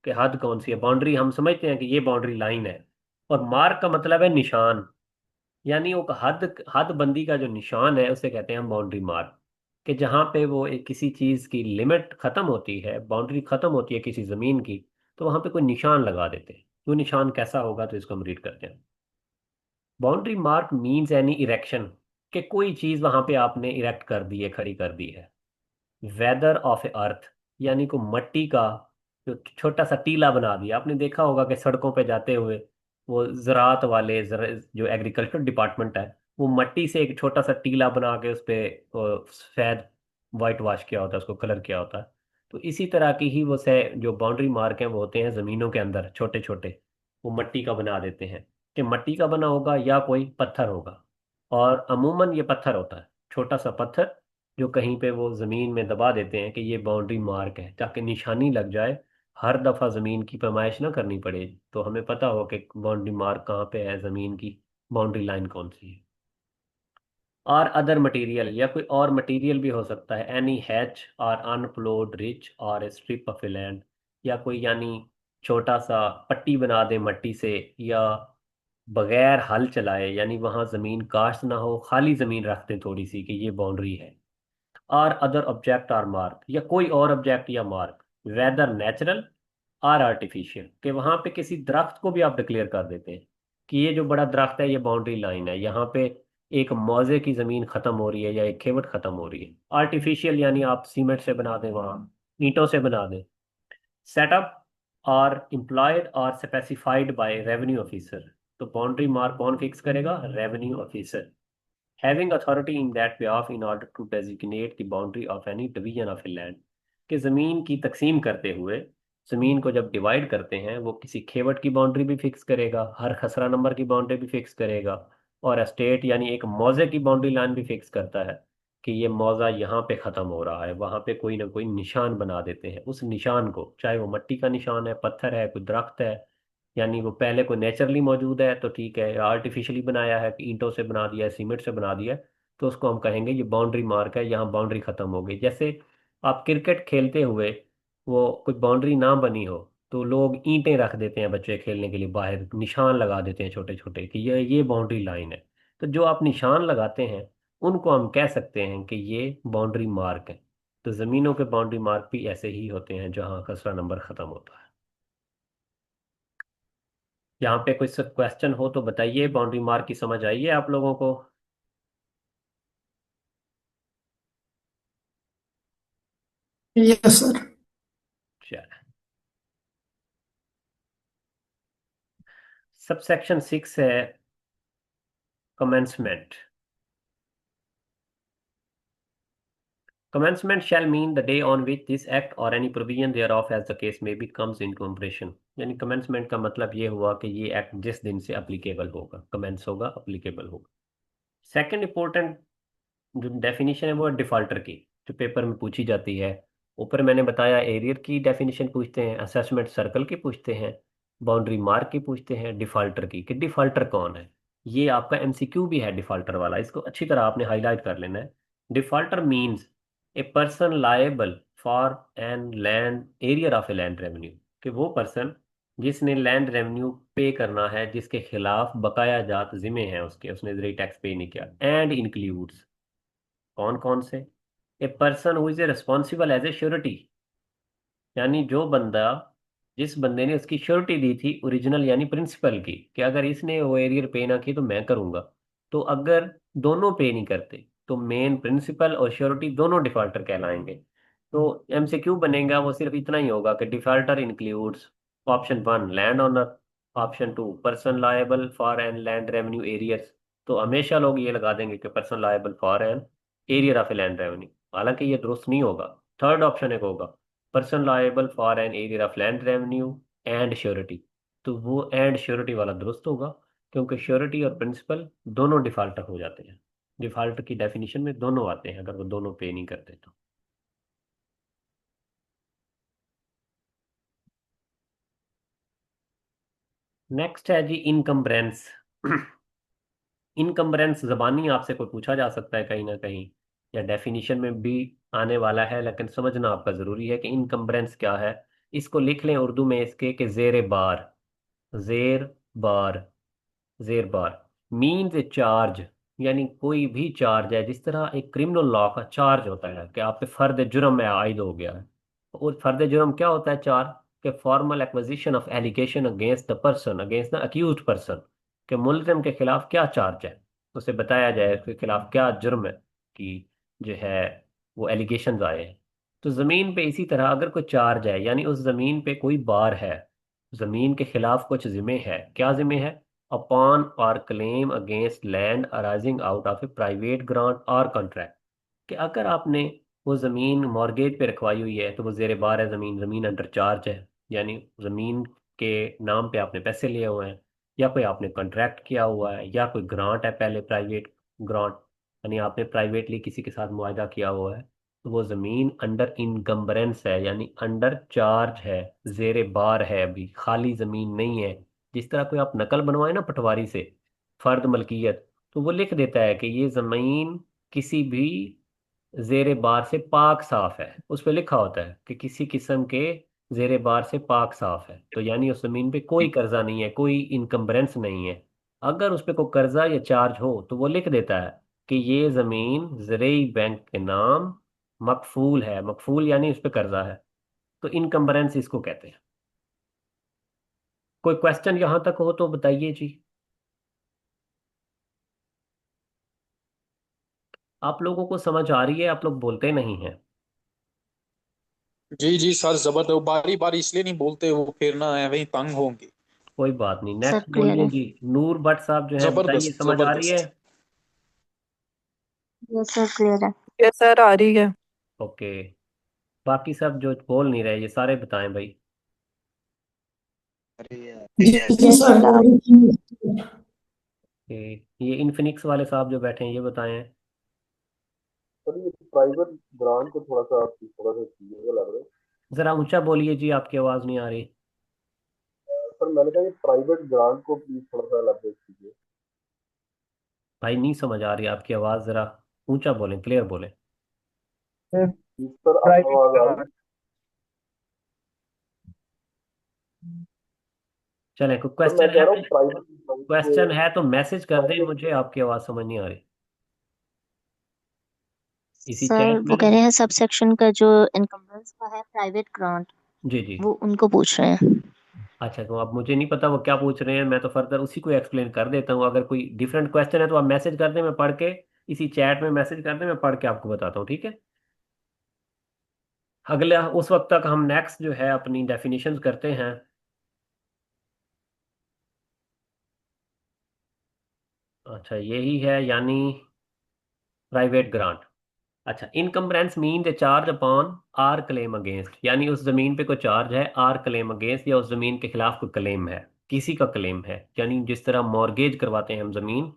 S1: कि हद कौन सी है। बाउंड्री हम समझते हैं कि ये बाउंड्री लाइन है, और मार्क का मतलब है निशान, यानी वो हद हद बंदी का जो निशान है उसे कहते हैं हम बाउंड्री मार्क। कि जहाँ पे वो एक किसी चीज़ की लिमिट खत्म होती है, बाउंड्री खत्म होती है किसी ज़मीन की, तो वहाँ पे कोई निशान लगा देते हैं। वो निशान कैसा होगा, तो इसको हम रीड करते हैं। Boundary mark means any erection, कि कोई चीज़ वहाँ पे आपने इरेक्ट कर दी है, खड़ी कर दी है। वेदर ऑफ ए अर्थ, यानी को मट्टी का जो छोटा सा टीला बना दिया। आपने देखा होगा कि सड़कों पे जाते हुए वो ज़राअत वाले जो एग्रीकल्चर डिपार्टमेंट है, वो मट्टी से एक छोटा सा टीला बना के उस पे सफेद वाइट वॉश किया होता है, उसको कलर किया होता है। तो इसी तरह की ही वो से जो बाउंड्री मार्क हैं वो होते हैं ज़मीनों के अंदर छोटे छोटे, वो मट्टी का बना देते हैं। कि मट्टी का बना होगा या कोई पत्थर होगा, और अमूमन ये पत्थर होता है, छोटा सा पत्थर, जो कहीं पे वो ज़मीन में दबा देते हैं कि ये बाउंड्री मार्क है, ताकि निशानी लग जाए। हर दफ़ा ज़मीन की पैमाइश ना करनी पड़े, तो हमें पता हो कि बाउंड्री मार्क कहाँ पे है, ज़मीन की बाउंड्री लाइन कौन सी है। और अदर मटेरियल, या कोई और मटेरियल भी हो सकता है। एनी हैच और अनप्लोड रिच और स्ट्रिप ऑफ लैंड, या कोई यानी छोटा सा पट्टी बना दे मट्टी से, या बगैर हल चलाए, यानी वहाँ ज़मीन काश्त ना हो, खाली ज़मीन रख दें थोड़ी सी कि ये बाउंड्री है। और अदर ऑब्जेक्ट आर मार्क, या कोई और ऑब्जेक्ट या mark, whether natural or artificial, कि वहां पे किसी दरख्त को भी आप डिक्लेयर कर देते हैं कि ये जो बड़ा दरख्त है ये बाउंड्री लाइन है, यहाँ पे एक मौजे की जमीन खत्म हो रही है या एक खेवट खत्म हो रही है। आर्टिफिशियल यानी आप सीमेंट से बना दें, वहां ईंटों से बना दें। सेटअप आर इम्प्लॉयड और स्पेसिफाइड बाय रेवेन्यू ऑफिसर, तो बाउंड्री मार्क कौन फिक्स करेगा? Revenue officer, having authority in that behalf in order to designate the boundary of any division of a land, कि ज़मीन की तकसीम करते हुए, ज़मीन को जब डिवाइड करते हैं, वो किसी खेवट की बाउंड्री भी फिक्स करेगा, हर खसरा नंबर की बाउंड्री भी फिक्स करेगा, और एस्टेट यानी एक मौजे की बाउंड्री लाइन भी फिक्स करता है कि ये मौजा यहाँ पे ख़त्म हो रहा है। वहाँ पे कोई ना कोई निशान बना देते हैं। उस निशान को, चाहे वो मट्टी का निशान है, पत्थर है, कोई दरख्त है, यानी वो पहले कोई नेचुरली मौजूद है तो ठीक है, आर्टिफिशियली बनाया है कि ईंटों से बना दिया है, सीमेंट से बना दिया है, तो उसको हम कहेंगे ये बाउंड्री मार्क है, यहाँ बाउंड्री खत्म हो गई। जैसे आप क्रिकेट खेलते हुए वो कोई बाउंड्री ना बनी हो, तो लोग ईंटें रख देते हैं बच्चे खेलने के लिए बाहर, निशान लगा देते हैं छोटे छोटे कि ये बाउंड्री लाइन है। तो जो आप निशान लगाते हैं उनको हम कह सकते हैं कि ये बाउंड्री मार्क है। तो ज़मीनों के बाउंड्री मार्क भी ऐसे ही होते हैं जहाँ खसरा नंबर ख़त्म होता है। यहाँ पे कोई सब क्वेश्चन हो तो बताइए। बाउंड्री मार्क की समझ आई है आप लोगों को?
S4: Yes sir.
S1: चलिए, सब सेक्शन 6 है commencement. Commencement shall mean the day on which this act or any provision thereof as the case may be comes into operation। यानी commencement का मतलब ये हुआ कि ये एक्ट जिस दिन से अप्लीकेबल होगा, कमेंस होगा, अप्लीकेबल होगा। सेकंड इंपॉर्टेंट जो डेफिनेशन है वो है डिफॉल्टर की, जो पेपर में पूछी जाती है। ऊपर मैंने बताया एरियर की डेफिनेशन पूछते हैं, असेसमेंट सर्कल की पूछते हैं, बाउंड्री मार्क की पूछते हैं, डिफॉल्टर की, कि डिफॉल्टर कौन है। ये आपका एमसीक्यू भी है डिफॉल्टर वाला, इसको अच्छी तरह आपने हाईलाइट कर लेना है। Defaulter means a person liable for an land arrear of a land revenue, कि वो पर्सन जिसने लैंड रेवेन्यू पे करना है, जिसके खिलाफ बकाया जात जिम्मे हैं उसके, उसने ज़रूरी टैक्स पे नहीं किया। एंड इंक्लूड्स कौन कौन से? A person who is a responsible as a surety, यानी जो बंदा, जिस बंदे ने उसकी श्योरिटी दी थी ओरिजिनल यानी प्रिंसिपल की, कि अगर इसने वो एरियर पे ना की तो मैं करूंगा। तो अगर दोनों पे नहीं करते तो मेन प्रिंसिपल और श्योरिटी दोनों डिफॉल्टर कहलाएंगे। तो एमसीक्यू बनेगा वो सिर्फ इतना ही होगा कि defaulter includes option 1 land owner, option 2 person liable for an land revenue arrears. तो हमेशा लोग ये लगा देंगे कि person liable for an arrear of a land revenue, हालांकि ये दुरुस्त नहीं होगा। थर्ड ऑप्शन एक होगा person liable for an arrear of land revenue and surety. तो वो एंड श्योरिटी वाला दुरुस्त होगा, क्योंकि श्योरिटी और प्रिंसिपल दोनों डिफॉल्टर हो जाते हैं। डिफॉल्टर की डेफिनेशन में दोनों आते हैं अगर वो दोनों पे नहीं करते तो। नेक्स्ट है जी इनकम्बरेंस। इनकम्बरेंस जबानी आपसे कोई पूछा जा सकता है कहीं ना कहीं, या डेफिनेशन में भी आने वाला है, लेकिन समझना आपका जरूरी है कि इनकम्बरेंस क्या है। इसको लिख लें उर्दू में इसके कि जेर बार, जेर बार, जेर बार मीन्स ए चार्ज, यानी कोई भी चार्ज है। जिस तरह एक क्रिमिनल लॉ का चार्ज होता है कि आप पे फर्द जुर्म में आयद हो गया है, और फर्द जुर्म क्या होता है? चार्ज के formal acquisition of allegation against the person, against the accused person, के मुलजिम के खिलाफ क्या चार्ज है, उसे बताया जाए उसके खिलाफ क्या जुर्म है कि जो है वो एलिगेशन आए हैं। तो जमीन पे इसी तरह अगर कोई चार्ज है, यानी उस जमीन पे कोई बार है, जमीन के खिलाफ कुछ जिम्मे है। क्या जिम्मे है? अपॉन और claim against land arising out of A private grant और कॉन्ट्रैक्ट, कि अगर आपने वो ज़मीन मॉर्गेज पे रखवाई हुई है तो वो जेर बार है, ज़मीन ज़मीन अंडर चार्ज है, यानी ज़मीन के नाम पे आपने पैसे लिए हुए हैं, या कोई आपने कॉन्ट्रैक्ट किया हुआ है, या कोई ग्रांट है पहले, प्राइवेट ग्रांट, यानी आपने प्राइवेटली किसी के साथ मुआहदा किया हुआ है, तो वो ज़मीन अंडर इनकम्बरेंस है, यानी अंडर चार्ज है, जेर बार है, अभी खाली ज़मीन नहीं है। जिस तरह कोई आप नकल बनवाए ना पटवारी से, फर्द मलकियत, तो वो लिख देता है कि ये ज़मीन किसी भी जेर बार से पाक साफ है, उस पर लिखा होता है कि किसी किस्म के जेर बार से पाक साफ है, तो यानी उस जमीन पे कोई कर्जा नहीं है, कोई इनकम्बरेंस नहीं है। अगर उस पे कोई कर्जा या चार्ज हो तो वो लिख देता है कि ये जमीन ज़रई बैंक के नाम मकफूल है, मकफूल यानी उस पे कर्जा है, तो इनकम्बरेंस इसको कहते हैं। कोई क्वेश्चन यहां तक हो तो बताइए जी। आप लोगों को समझ आ रही है? आप लोग बोलते नहीं हैं।
S3: जी जी सर, जबरदस्त। बारी बारी इसलिए नहीं बोलते, वो फिर ना है वही तंग होंगे।
S1: कोई बात नहीं,
S5: सर
S1: नेक्स्ट
S5: क्लियर
S1: बोलिए
S5: है।
S1: जी। नूर भट्ट साहब जो है बताइए,
S3: जबरदस्त
S1: समझ आ रही है?
S3: जबरदस्त।
S5: यस सर क्लियर है।
S6: यस सर, आ रही है।
S1: ओके। बाकी सब जो बोल नहीं रहे ये सारे बताएं भाई।
S4: जी
S5: यस
S4: सर
S5: सर आ
S1: कि ये इन्फिनिक्स वाले साहब जो बैठे हैं ये बताएं।
S7: सर ये प्राइवेट ग्रांट को थोड़ा सा चीजें लग रहा है।
S1: जरा ऊंचा बोलिए जी, आपकी आवाज नहीं आ रही।
S7: सर मैंने कहा ये प्राइवेट ग्रांट को प्लीज थोड़ा सा एलाबोरेट कीजिए।
S1: भाई नहीं समझ आ रही आपकी आवाज, जरा ऊंचा बोलें, क्लियर बोलें।
S7: सर अब
S2: प्राइवेट
S7: आवाज आ रही है?
S2: ग्रांट।
S1: चलें, कोई
S7: सर मैं
S1: क्वेश्चन
S7: कह
S1: है?
S7: रहा हूँ प्राइवेट ग्रांट को
S1: क्वेश्चन है तो मैसेज कर दें
S7: प्राइवेट।
S1: मुझे, आपकी आवाज समझ नहीं आ रही। इसी
S5: सर
S1: चैट में
S5: वो
S1: ना।
S5: कह रहे हैं सब सेक्शन का जो इनकम्बेंस का है प्राइवेट ग्रांट,
S1: जी जी।
S5: वो उनको पूछ रहे हैं।
S1: अच्छा, तो अब मुझे नहीं पता वो क्या पूछ रहे हैं, मैं तो फर्दर उसी को एक्सप्लेन कर देता हूँ। अगर कोई डिफरेंट क्वेश्चन है तो आप मैसेज कर दें, मैं पढ़ के, इसी चैट में मैसेज कर दें, मैं पढ़ के आपको बताता हूँ, ठीक है? अगले उस वक्त तक हम नेक्स्ट जो है अपनी डेफिनेशंस करते हैं। अच्छा, यही है यानी प्राइवेट ग्रांट। अच्छा, encumbrance mean the charge upon or claim against, यानी उस जमीन पे कोई चार्ज है, आर क्लेम अगेंस्ट, या उस जमीन के खिलाफ कोई क्लेम है, किसी का क्लेम है। यानी जिस तरह मॉर्गेज करवाते हैं हम जमीन,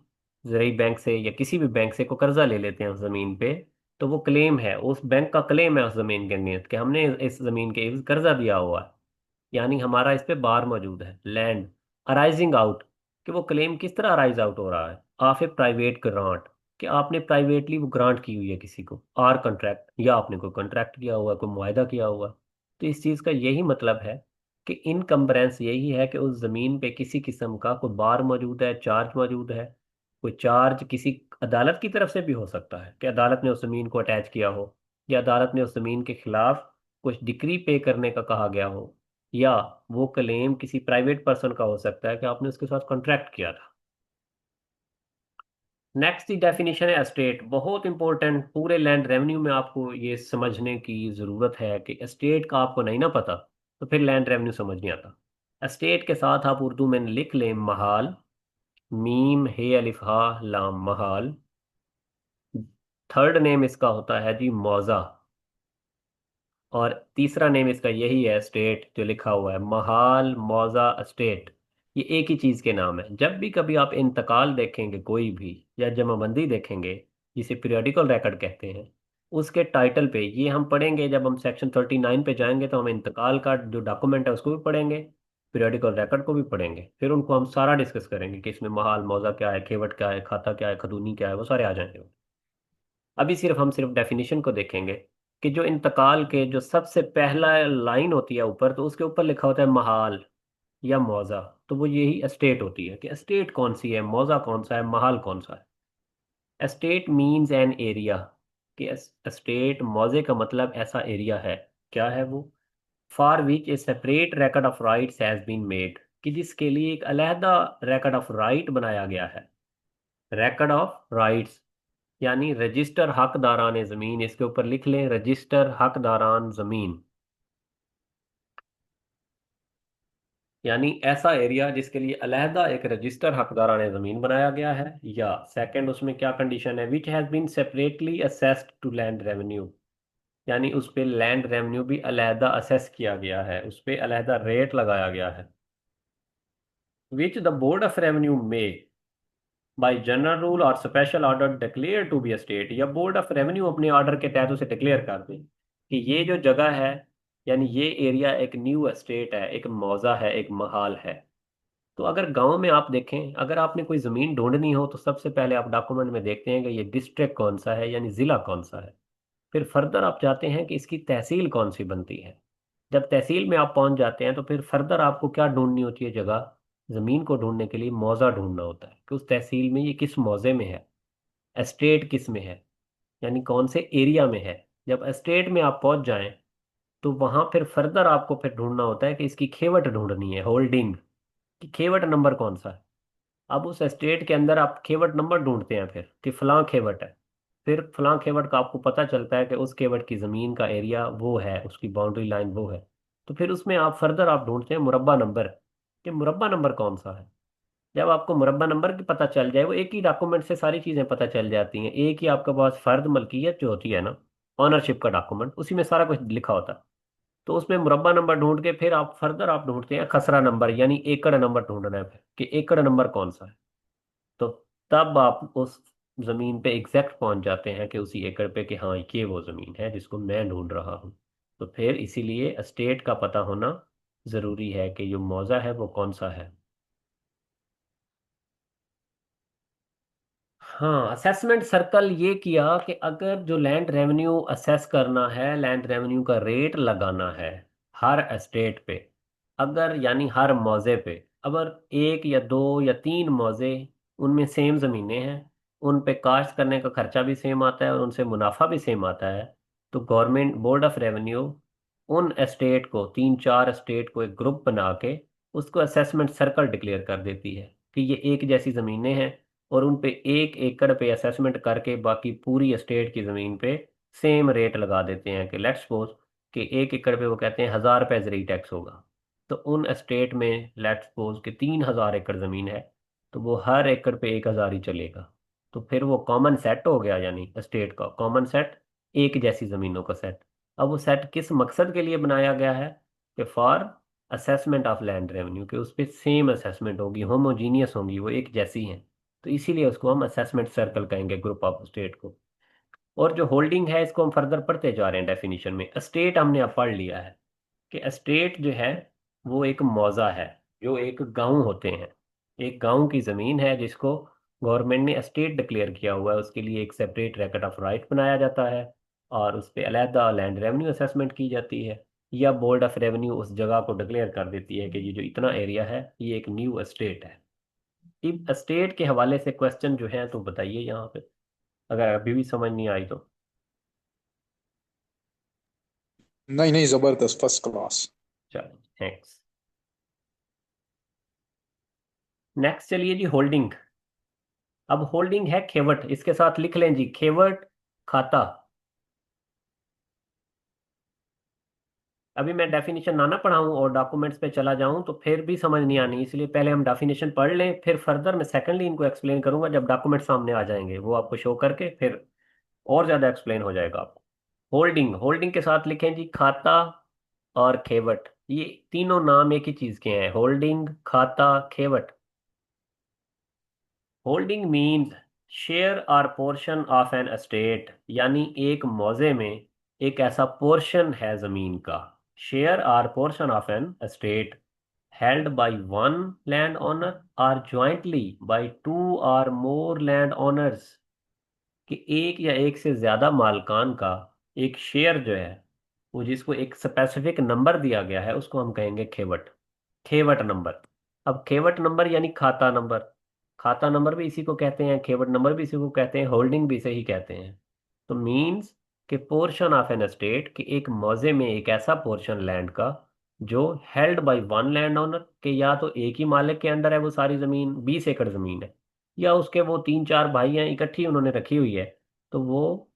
S1: ज़राई बैंक से या किसी भी बैंक से को कर्जा ले लेते हैं उस जमीन पे, तो वो क्लेम है, उस बैंक का क्लेम है उस जमीन के अगेंस्ट कि हमने इस जमीन के एवज कर्जा दिया हुआ है, यानी हमारा इस पे बार मौजूद है, लैंड अराइजिंग आउट, कि वो क्लेम किस तरह अराइज आउट हो रहा है ऑफ ए प्राइवेट ग्रांट, कि आपने प्राइवेटली वो ग्रांट की हुई है किसी को, आर कॉन्ट्रैक्ट, या आपने कोई कॉन्ट्रैक्ट किया हुआ है, कोई मुआहदा किया हुआ है। तो इस चीज़ का यही मतलब है कि इनकम्बरेंस यही है कि उस ज़मीन पे किसी किस्म का कोई बार मौजूद है, चार्ज मौजूद है। कोई चार्ज किसी अदालत की तरफ से भी हो सकता है कि अदालत ने उस ज़मीन को अटैच किया हो, या अदालत ने उस ज़मीन के खिलाफ कुछ डिक्री पे करने का कहा गया हो, या वो क्लेम किसी प्राइवेट पर्सन का हो सकता है कि आपने उसके साथ कॉन्ट्रैक्ट किया था। नेक्स्ट की डेफिनेशन है एस्टेट, बहुत इंपॉर्टेंट। पूरे लैंड रेवेन्यू में आपको ये समझने की ज़रूरत है कि एस्टेट का आपको नहीं ना पता तो फिर लैंड रेवेन्यू समझ नहीं आता। एस्टेट के साथ आप उर्दू में लिख लें महाल, मीम हे अलिफ हा लाम महाल। थर्ड नेम इसका होता है जी मौजा, और तीसरा नेम इसका यही है स्टेट, जो लिखा हुआ है महाल मौजा स्टेट, ये एक ही चीज़ के नाम है। जब भी कभी आप इंतकाल देखेंगे कोई भी, या जमाबंदी देखेंगे जिसे पीरियोडिकल रिकॉर्ड कहते हैं, उसके टाइटल पे ये हम पढ़ेंगे, जब हम सेक्शन 39 पे जाएंगे तो हम इंतकाल का जो डॉक्यूमेंट है उसको भी पढ़ेंगे। पीरियोडिकल रिकॉर्ड को भी पढ़ेंगे, फिर उनको हम सारा डिस्कस करेंगे कि इसमें महाल, मौजा क्या है, खेवट क्या है, खाता क्या है, खदूनी क्या है, वो सारे आ जाएंगे। अभी हम सिर्फ डेफिनेशन को देखेंगे कि जो इंतकाल के जो सबसे पहला लाइन होती है ऊपर, तो उसके ऊपर लिखा होता है महाल या मौजा। तो वो यही एस्टेट होती है कि एस्टेट कौन सी है, मौजा कौन सा है, महाल कौन सा है। एस्टेट मीन्स एन एरिया, कि एस्टेट, मौजे का मतलब ऐसा एरिया है। क्या है वो? For which a separate record of rights has been made, कि जिसके लिए एक अलहदा रिकॉर्ड ऑफ राइट बनाया गया है। रिकॉर्ड ऑफ राइट्स यानी रजिस्टर हकदारान जमीन, इसके ऊपर लिख लें रजिस्टर हकदारान जमीन, यानी ऐसा एरिया जिसके लिए अलहदा एक रजिस्टर हकदारान जमीन बनाया गया है। या सेकंड, उसमें क्या कंडीशन है, which has been separately assessed to land revenue, यानी उस पे लैंड रेवेन्यू भी अलहदा असेस किया गया है, उस पे अलहदा रेट लगाया गया है। Which the board of revenue may by general rule or special order declare to be state, या बोर्ड ऑफ रेवेन्यू अपने ऑर्डर के तहत उसे डिक्लेयर कर दे कि ये जो जगह है, यानी ये एरिया एक न्यू एस्टेट है, एक मौजा है, एक महाल है। तो अगर गांव में आप देखें, अगर आपने कोई ज़मीन ढूंढनी हो तो सबसे पहले आप डॉक्यूमेंट में देखते हैं कि ये डिस्ट्रिक्ट कौन सा है, यानी ज़िला कौन सा है। फिर फर्दर आप जाते हैं कि इसकी तहसील कौन सी बनती है। जब तहसील में आप पहुंच जाते हैं तो फिर फर्दर आपको क्या ढूंढनी होती है जगह, ज़मीन को ढूंढने के लिए मौजा ढूंढना होता है कि उस तहसील में ये किस मौजे में है, एस्टेट किस में है, यानी कौन से एरिया में है। जब एस्टेट में आप पहुंच जाएं तो वहां फिर फर्दर आपको फिर ढूंढना होता है कि इसकी खेवट ढूंढनी है, होल्डिंग, कि खेवट नंबर कौन सा है। अब उस एस्टेट के अंदर आप खेवट नंबर ढूंढते हैं फिर कि फलां खेवट है। फिर फलां खेवट का आपको पता चलता है कि उस खेवट की ज़मीन का एरिया वो है, उसकी बाउंड्री लाइन वो है। तो फिर उसमें आप फर्दर आप ढूंढते हैं मुरब्बा नंबर, कि मुरब्बा नंबर कौन सा है। जब आपको मुरब्बा नंबर की पता चल जाए, वो एक ही डॉक्यूमेंट से सारी चीज़ें पता चल जाती हैं, एक ही आपके पास फर्द मलकियत जो होती है ना, ऑनरशिप का डॉक्यूमेंट, उसी में सारा कुछ लिखा होता है। तो उसमें मुरब्बा नंबर ढूंढ के फिर आप फर्दर आप ढूंढते हैं खसरा नंबर, यानी एकड़ नंबर ढूंढना है फिर कि एकड़ नंबर कौन सा है। तो तब आप उस जमीन पे एग्जैक्ट पहुंच जाते हैं कि उसी एकड़ पे कि हाँ ये वो जमीन है जिसको मैं ढूंढ रहा हूँ। तो फिर इसीलिए स्टेट का पता होना जरूरी है कि जो मौजा है वो कौन सा है। हाँ, असेसमेंट सर्कल ये किया कि अगर जो लैंड रेवेन्यू असेस करना है, लैंड रेवेन्यू का रेट लगाना है हर एस्टेट पे, अगर यानी हर मौजे पे, अगर एक या दो या तीन मौजे उनमें सेम ज़मीनें हैं, उन पे काश्त करने का खर्चा भी सेम आता है और उनसे मुनाफा भी सेम आता है, तो गवर्नमेंट बोर्ड ऑफ रेवेन्यू उन एस्टेट को, तीन चार एस्टेट को एक ग्रुप बना के उसको असेसमेंट सर्कल डिक्लेयर कर देती है कि ये एक जैसी ज़मीनें हैं, और उन पे एक एकड़ पे असेसमेंट करके बाकी पूरी एस्टेट की ज़मीन पे सेम रेट लगा देते हैं कि लेट्स सपोज कि एक एकड़ पे वो कहते हैं 1,000 रुपये जरी टैक्स होगा। तो उन एस्टेट में लेट्स सपोज कि 3,000 एकड़ ज़मीन है, तो वो हर एकड़ पे 1,000 ही चलेगा। तो फिर वो कॉमन सेट हो गया, यानी एस्टेट का कॉमन सेट, एक जैसी ज़मीनों का सेट। अब वो सेट किस मकसद के लिए बनाया गया है, कि for assessment of land revenue, कि उस पर सेम असेसमेंट होगी, होमोजीनियस होंगी, वो एक जैसी हैं। तो इसीलिए उसको हम असेसमेंट सर्कल कहेंगे, ग्रुप ऑफ स्टेट को। और जो होल्डिंग है इसको हम फर्दर पढ़ते जा रहे हैं डेफिनेशन में। स्टेट हमने अब पढ़ लिया है कि स्टेट जो है वो एक मौजा है, जो एक गांव होते हैं, एक गांव की ज़मीन है जिसको गवर्नमेंट ने स्टेट डिक्लेयर किया हुआ है, उसके लिए एक सेपरेट रिकॉर्ड ऑफ राइट बनाया जाता है और उस पर अलहदा लैंड रेवेन्यू असेसमेंट की जाती है, या बोर्ड ऑफ रेवेन्यू उस जगह को डिक्लेयर कर देती है कि ये जो इतना एरिया है ये एक न्यू एस्टेट है। इब स्टेट के हवाले से क्वेश्चन जो है तो बताइए यहाँ पे, अगर अभी भी समझ नहीं आई तो।
S3: नहीं नहीं, जबरदस्त, फर्स्ट क्लास।
S1: चलो थैंक्स। नेक्स्ट चलिए जी, होल्डिंग। अब होल्डिंग है खेवट, इसके साथ लिख लें जी खेवट खाता। अभी मैं डेफिनेशन ना पढ़ाऊं और डॉक्यूमेंट्स पे चला जाऊं तो फिर भी समझ नहीं आनी, इसलिए पहले हम डेफिनेशन पढ़ लें, फिर फर्दर मैं सेकंडली इनको एक्सप्लेन करूंगा जब डॉक्यूमेंट सामने आ जाएंगे, वो आपको शो करके फिर और ज्यादा एक्सप्लेन हो जाएगा आपको। होल्डिंग, होल्डिंग के साथ लिखें जी खाता और खेवट, ये तीनों नाम एक ही चीज के हैं, होल्डिंग, खाता, खेवट। Holding means share or portion of an estate, यानी एक मौजे में एक ऐसा पोर्शन है जमीन का, share or portion of an estate held by one landowner or jointly by two or more landowners, कि एक या एक से ज्यादा मालकान का एक शेयर जो है, वो जिसको एक स्पेसिफिक नंबर दिया गया है, उसको हम कहेंगे खेवट। खेवट नंबर। अब खेवट नंबर यानी खाता नंबर। खाता नंबर भी इसी को कहते हैं, खेवट नंबर भी इसी को कहते हैं, होल्डिंग भी इसे ही कहते हैं। तो मींस कि पोर्शन ऑफ एन एस्टेट, कि एक मौजे में एक ऐसा पोर्शन लैंड का जो held by one land owner, के या तो एक ही मालिक के अंडर है वो सारी जमीन, 20 एकड़ जमीन है, या उसके वो 3-4 भाई हैं, इकट्ठी उन्होंने रखी हुई है, तो वो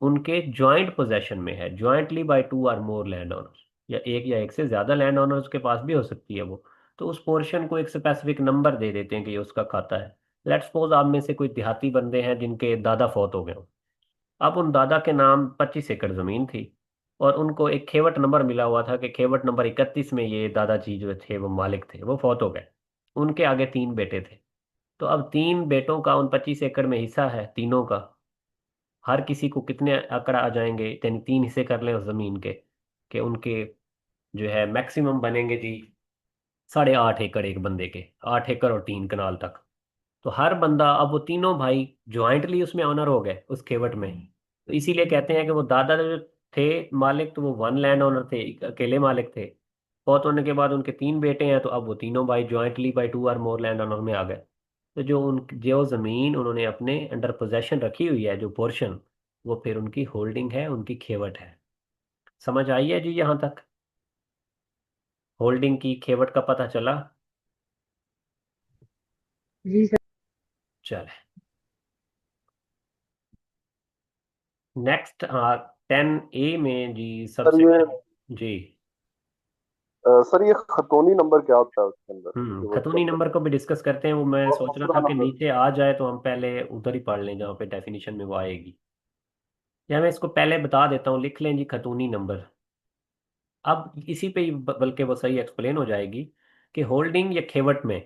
S1: उनके जॉइंट पोजेशन में है, जॉइंटली बाय टू और मोर लैंड ओनर्स, या एक से ज्यादा लैंड ओनर्स के पास भी हो सकती है वो। तो उस पोर्शन को एक स्पेसिफिक नंबर दे देते हैं कि ये उसका खाता है। लेट्स सपोज आप में से कोई देहाती बंदे हैं जिनके दादा फौत हो गए हों। अब उन दादा के नाम 25 एकड़ जमीन थी, और उनको एक खेवट नंबर मिला हुआ था कि खेवट नंबर 31 में ये दादाजी जो थे वो मालिक थे, वो फौत हो गए। उनके आगे 3 बेटे थे। तो अब 3 बेटों का उन 25 एकड़ में हिस्सा है, तीनों का। हर किसी को कितने एकड़ आ जाएंगे, यानी 3 हिस्से कर लें उस जमीन के, कि उनके जो है मैक्सिमम बनेंगे जी 8.5 एकड़ एक बंदे के, 8 एकड़ और 3 कनाल तक। तो हर बंदा, अब वो तीनों भाई ज्वाइंटली उसमें ऑनर हो गए उस खेवट में। तो इसीलिए कहते हैं कि वो दादा जो थे मालिक, तो वो वन लैंड ओनर थे, अकेले मालिक थे। फौत होने के बाद उनके 3 बेटे हैं, तो अब वो तीनों भाई ज्वाइंटली बाई टू और मोर लैंड ओनर में आ गए। तो जो जमीन उन्होंने अपने अंडर पोजेशन रखी हुई है, जो पोर्शन, वो फिर उनकी होल्डिंग है, उनकी खेवट है। समझ आई है जी यहाँ तक? होल्डिंग की, खेवट का पता चला?
S6: जी सर।
S1: चले नेक्स्ट। 10A में जी
S7: सर
S1: सबसे
S7: ये
S1: जी
S7: सर ये खतौनी नंबर क्या होता है उसके अंदर, जो वो
S1: खतौनी नंबर को भी डिस्कस करते हैं। वो मैं
S7: और
S1: सोच रहा
S7: मसला
S1: था कि
S7: नंबर।
S1: नीचे आ जाए तो हम पहले उधर ही पढ़ लें जहाँ पे डेफिनेशन में वो आएगी। या मैं इसको पहले बता देता हूँ, लिख लें जी खतौनी नंबर। अब इसी पे ही बल्कि वो सही एक्सप्लेन हो जाएगी कि होल्डिंग या खेवट में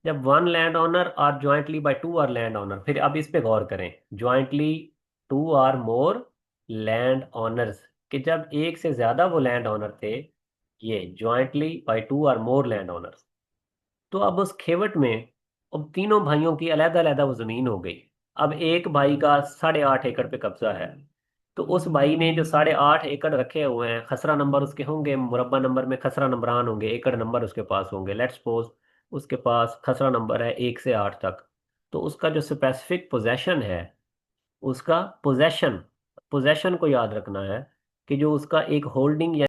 S1: जब one land owner or jointly by two or land owner, फिर अब इस पे गौर करें, jointly two or more land owners, कि जब एक से ज्यादा वो लैंड ओनर थे, ये jointly by two or more land owners, तो अब उस खेवट में अब तीनों भाइयों की अलग अलग वो जमीन हो गई। अब एक भाई का 8.5 एकड़ पे कब्जा है, तो उस भाई ने जो 8.5 एकड़ रखे हुए हैं, खसरा नंबर उसके होंगे, मुरब्बा नंबर में खसरा नंबरान होंगे, एकड़ नंबर उसके पास होंगे। लेट्स सपोज उसके पास खसरा नंबर है 1 से 8 तक। तो उसका जो स्पेसिफिक पोजेशन है, उसका पोजेशन, पोजेशन को याद रखना है, कि जो उसका एक होल्डिंग